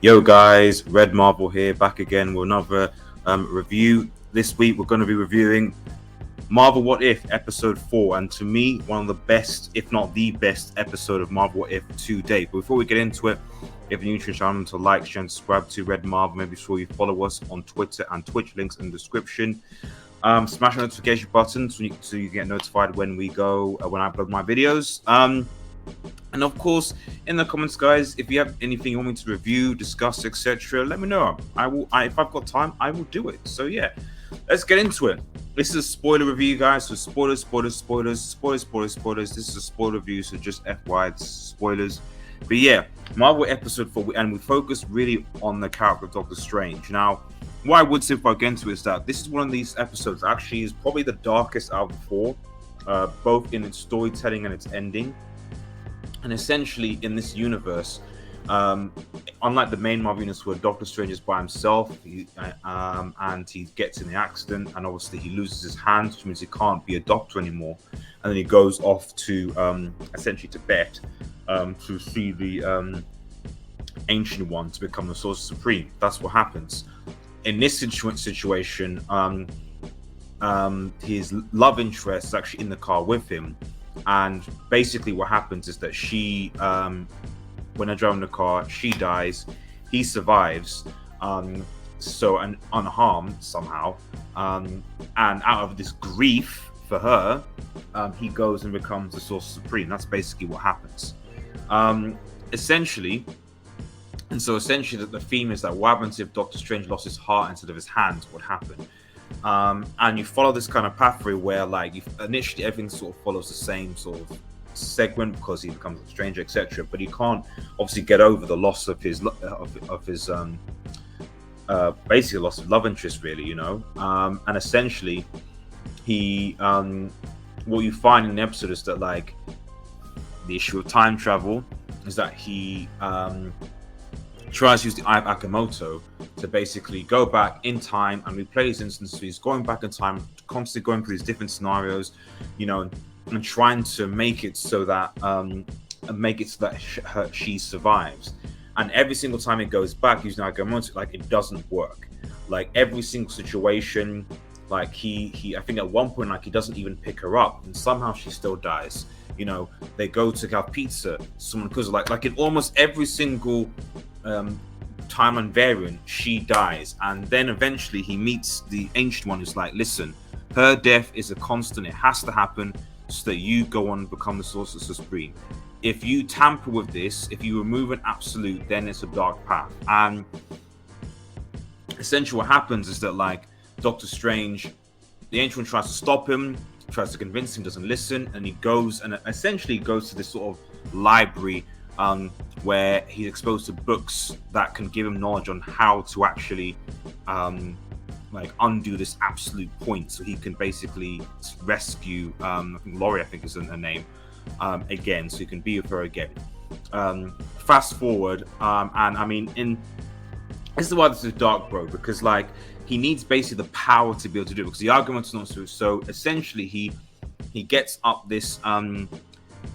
Yo guys, Red Marble here, back again with another review. This week we're going to be reviewing Marvel What If episode 4, and to me one of the best, if not the best episode of Marvel What If to date. But before we get into it, if you're new to the channel, to like, share and subscribe to Red Marble. Make sure you follow us on Twitter and Twitch, links in the description. Smash the notification button so you get notified when when I upload my videos. And of course, in the comments, guys, if you have anything you want me to review, discuss, etc., let me know. If I've got time, I will do it. So yeah, let's get into it. This is a spoiler review, guys. So spoilers. This is a spoiler review, so just FYI, it's spoilers. But yeah, Marvel episode 4, and we focus really on the character of Doctor Strange. Now, what I would say before I get into it is that this is one of these episodes actually is probably the darkest out of the 4, both in its storytelling and its ending. And essentially, in this universe, unlike the main Marvel universe where Doctor Strange is by himself, and he gets in the accident, and obviously he loses his hand, which means he can't be a doctor anymore, and then he goes off to essentially Tibet to see the Ancient One to become the Sorcerer Supreme. That's what happens. In this situation, his love interest is actually in the car with him. And basically what happens is that she, when they're driving the car, she dies, he survives, and unharmed somehow, and out of this grief for her, he goes and becomes the Sorcerer Supreme. That's basically what happens. Essentially, the theme is that what happens if Doctor Strange lost his heart instead of his hands? What happened? And you follow this kind of pathway where, like, initially everything sort of follows the same sort of segment because he becomes a stranger, etc. But he can't obviously get over the loss of his basically loss of love interest, really, you know. And essentially, he what you find in the episode is that, like, the issue of time travel is that he tries to use the Eye of Agamotto to basically go back in time and replay these instances. He's going back in time, constantly going through these different scenarios, you know, and trying to make it so that she survives. And every single time it goes back using Agamotto, like, it doesn't work. Like, every single situation, like, he I think at one point, like, he doesn't even pick her up, and somehow she still dies. You know, they go to have pizza, someone cooks, like in almost every single time and variant, she dies. And then eventually he meets the Ancient One, who's like, listen, her death is a constant, it has to happen so that you go on and become the Sorcerer Supreme. If you tamper with this, if you remove an absolute, then it's a dark path. And essentially what happens is that, like, Doctor Strange, the Ancient One tries to stop him, tries to convince him, doesn't listen, and he goes and essentially goes to this sort of library where he's exposed to books that can give him knowledge on how to actually like undo this absolute point, so he can basically rescue I think Laurie, I think is her name, again, so he can be with her again. Fast forward, and I mean, this is why this is dark, bro, because, like, he needs basically the power to be able to do it, because the argument is not true. So essentially he gets up this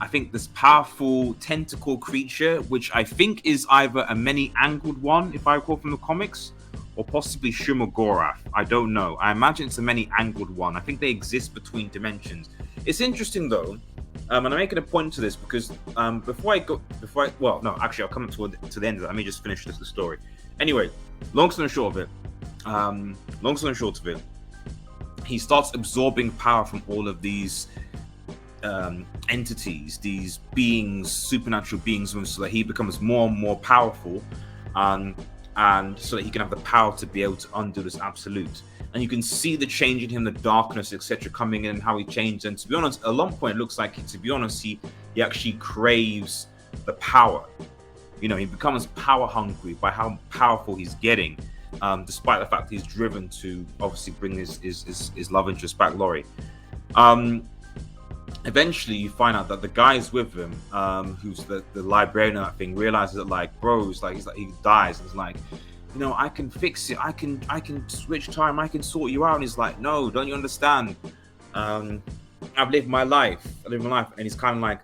I think this powerful tentacle creature, which I think is either a many-angled one, if I recall from the comics, or possibly shuma gorath. I don't know. I imagine it's a many-angled one. I think they exist between dimensions. It's interesting though, and I'm making a point to this because I'll come to the end of it. Let me just finish the story. Anyway, long story short of it, he starts absorbing power from all of these entities, these beings, supernatural beings, so that he becomes more and more powerful, and so that he can have the power to be able to undo this absolute. And you can see the change in him, the darkness, etc., coming in, and how he changed. And to be honest, at one point it looks like, he actually craves the power. You know, he becomes power hungry by how powerful he's getting, despite the fact he's driven to obviously bring his love interest back, Laurie. Eventually you find out that the guy's with him, who's the librarian of that thing, realizes that, like, bros, like, he dies, and he's like, you know, I can fix it, I can switch time, I can sort you out. And he's like, no, don't you understand? I've lived my life, and he's kind of like,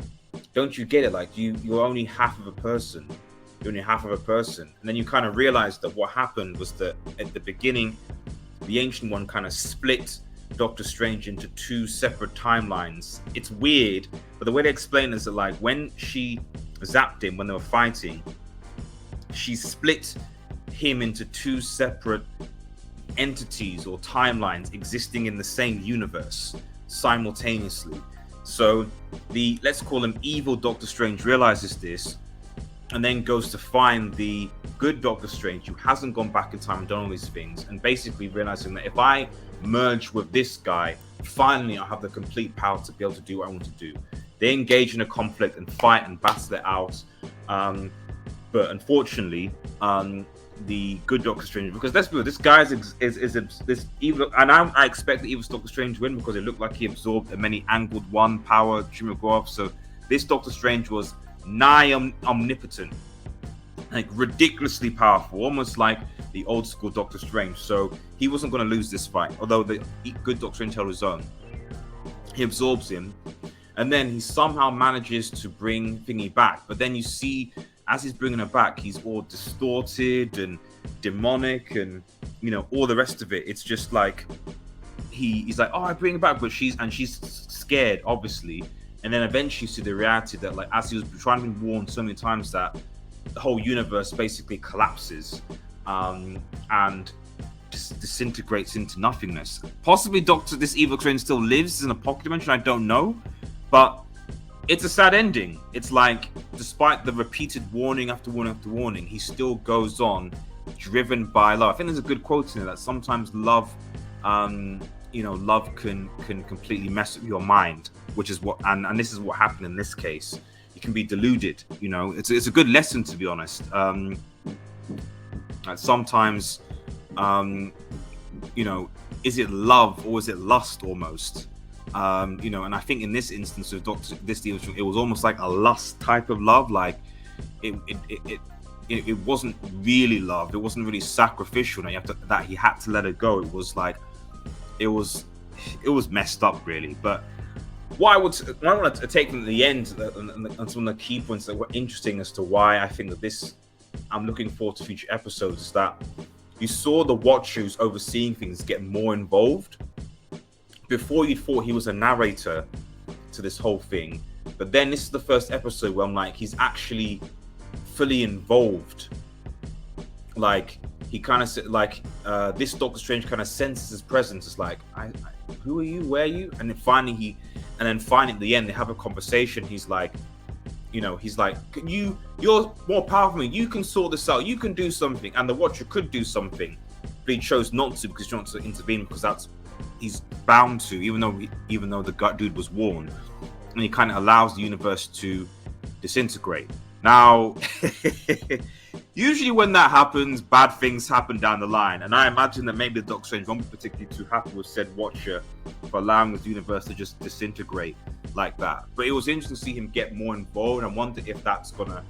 don't you get it? Like, you're only half of a person. you're only half of a person. And then you kind of realize that what happened was that at the beginning, the Ancient One kind of split Doctor Strange into two separate timelines. It's weird, but the way they explain it is that, like, when she zapped him when they were fighting, she split him into two separate entities or timelines existing in the same universe simultaneously. So the, let's call him evil Doctor Strange, realizes this and then goes to find the good Doctor Strange who hasn't gone back in time and done all these things, and basically realizing that if I merge with this guy, finally I'll have the complete power to be able to do what I want to do. They engage in a conflict and fight and battle it out, but unfortunately the good Doctor Strange, because let's be honest, this guy is this evil, and I expect the evil Doctor Strange to win because it looked like he absorbed a many angled one power shuma gorath. So this Doctor Strange was nigh omnipotent, like ridiculously powerful, almost like the old school Doctor Strange. So he wasn't going to lose this fight, although the good Doctor Strange held his own. He absorbs him, and then he somehow manages to bring Thingy back. But then you see, as he's bringing her back, he's all distorted and demonic, and you know, all the rest of it. It's just like he's like, oh, I bring her back, but she's scared, obviously. And then eventually you see the reality that, like, as he was trying to be warned so many times, that the whole universe basically collapses and just disintegrates into nothingness. Possibly this evil Strange still lives in a pocket dimension, I don't know, but it's a sad ending. It's like, despite the repeated warning after warning after warning, he still goes on, driven by love. I think there's a good quote in there that sometimes love, love can completely mess with your mind, which is what, and this is what happened in this case. You can be deluded. You know, it's a good lesson, to be honest. Sometimes, is it love or is it lust almost? And I think in this instance of it was almost like a lust type of love. Like it wasn't really love. It wasn't really sacrificial. That he had to let it go. It was like, it was messed up, really. But what I want to take from the end and some of the key points that were interesting as to why I think that I'm looking forward to future episodes, is that you saw the Watcher who's overseeing things get more involved. Before, you thought he was a narrator to this whole thing, but then this is the first episode where I'm like, he's actually fully involved. Like, he kind of said, like, this Doctor Strange kind of senses his presence. It's like, who are you? Where are you? And then finally at the end, they have a conversation. He's like, you're more powerful than me. You can sort this out. You can do something. And the Watcher could do something, but he chose not to because he wants to intervene, because he's bound to, even though the gut dude was warned, and he kind of allows the universe to disintegrate. Now, usually when that happens, bad things happen down the line, and I imagine that maybe the Doctor Strange won't be particularly too happy with said Watcher for allowing the universe to just disintegrate like that. But it was interesting to see him get more involved, and I wonder if that's gonna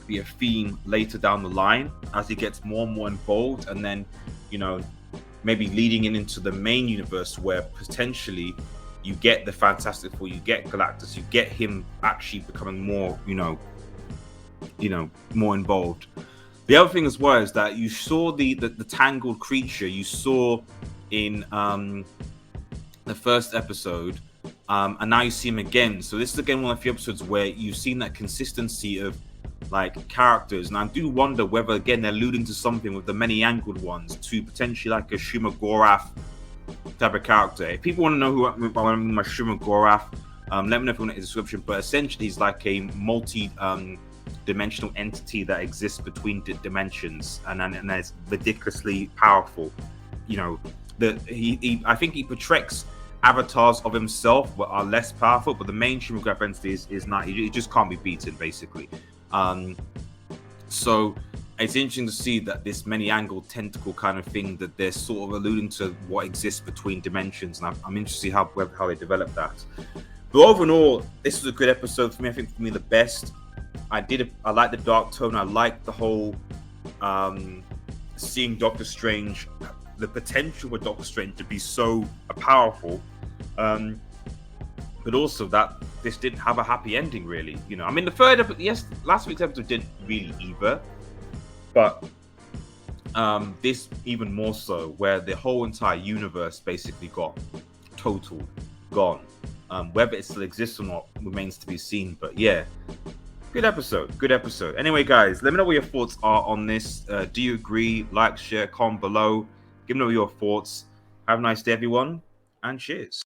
be a theme later down the line as he gets more and more involved, and then, maybe leading into the main universe where potentially you get the Fantastic Four, you get Galactus, you get him actually becoming more, more involved. The other thing as well is that you saw the tangled creature you saw in the first episode, and now you see him again. So this is again one of the few episodes where you've seen that consistency of like characters, and I do wonder whether again they're alluding to something with the many angled ones to potentially like a shuma gorath type of character. If people want to know who I mean by shuma gorath, let me know if you want in the description. But essentially, he's like a multi-dimensional entity that exists between dimensions, and is ridiculously powerful. I think he portrays avatars of himself but are less powerful, but the main shuma gorath entity is not. He just can't be beaten, basically. So it's interesting to see that this many-angled tentacle kind of thing, that they're sort of alluding to what exists between dimensions, and I'm interested to see how they develop that. But overall, this was a good episode for me. I think for me the best. I like the dark tone. I like the whole seeing Doctor Strange, the potential for Doctor Strange to be so powerful. but also that this didn't have a happy ending, really. You know, I mean, yes, last week's episode didn't really either, but this even more so, where the whole entire universe basically got total gone. Whether it still exists or not remains to be seen. But yeah, good episode. Good episode. Anyway, guys, let me know what your thoughts are on this. Do you agree? Like, share, comment below. Give me know your thoughts. Have a nice day, everyone, and cheers.